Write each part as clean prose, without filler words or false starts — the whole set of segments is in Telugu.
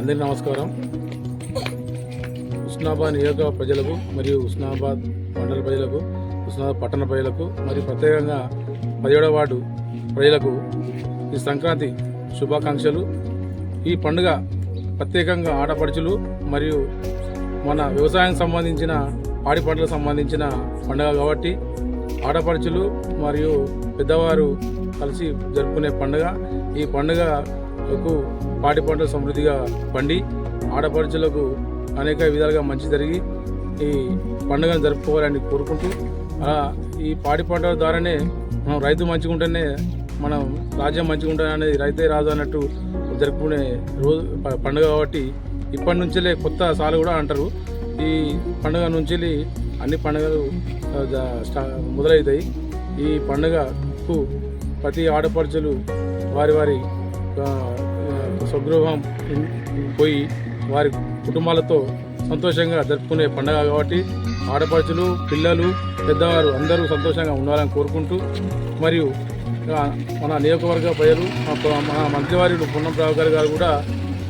అందరికీ నమస్కారం. హుస్నాబాద్ నియోజక ప్రజలకు మరియు హుస్నాబాద్ మండల ప్రజలకు, హుస్నాబాద్ పట్టణ ప్రజలకు మరియు ప్రత్యేకంగా 17వ వార్డు ప్రజలకు ఈ సంక్రాంతి శుభాకాంక్షలు. ఈ పండుగ ప్రత్యేకంగా ఆడపడుచులు మరియు మన వ్యవసాయం సంబంధించిన పాడి పంటలకు సంబంధించిన పండుగ కాబట్టి ఆడపడుచులు మరియు పెద్దవారు కలిసి జరుపుకునే పండుగ. ఈ పండుగకు పాడి పంటలు సమృద్ధిగా పండి ఆడపడుచులకు అనేక విధాలుగా మంచి జరిగి ఈ పండుగను జరుపుకోవాలని కోరుకుంటూ, ఈ పాడి పంటల ద్వారానే మనం రైతు మంచిగా ఉంటేనే మనం రాజ్యం మంచిగా ఉంటుంది అనేది రైతే రాదు అన్నట్టు జరుపుకునే రోజు పండుగ కాబట్టి ఇప్పటి నుంచే కొత్త సాలు కూడా అంటారు. ఈ పండుగ నుంచి అన్ని పండుగలు మొదలవుతాయి. ఈ పండుగకు ప్రతి ఆడపడుచులు వారి వారి స్వగృహం పోయి వారి కుటుంబాలతో సంతోషంగా జరుపుకునే పండుగ కాబట్టి ఆడపడుచులు, పిల్లలు, పెద్దవారు అందరూ సంతోషంగా ఉండాలని కోరుకుంటూ, మరియు మన నియోజకవర్గ ప్రజలు, మన మంత్రివారులు పొన్నం ప్రభాకర్ గారు కూడా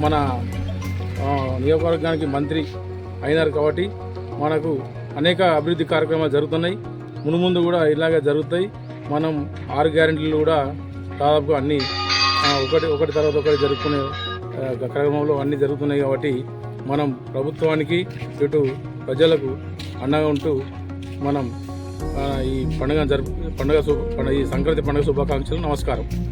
మన నియోజకవర్గానికి మంత్రి అయినారు కాబట్టి మనకు అనేక అభివృద్ధి కార్యక్రమాలు జరుగుతున్నాయి. మునుముందు కూడా ఇలాగే జరుగుతాయి. మనం 6 గ్యారెంటీలు కూడా దాదాపుగా అన్నీ ఒకటి తర్వాత ఒకటి జరుపుకునే క్రమంలో అన్నీ జరుగుతున్నాయి కాబట్టి మనం ప్రభుత్వానికి ఇటు ప్రజలకు అండగా ఉంటూ మనం ఈ పండుగ ఈ సంక్రాంతి పండుగ శుభాకాంక్షలు. నమస్కారం.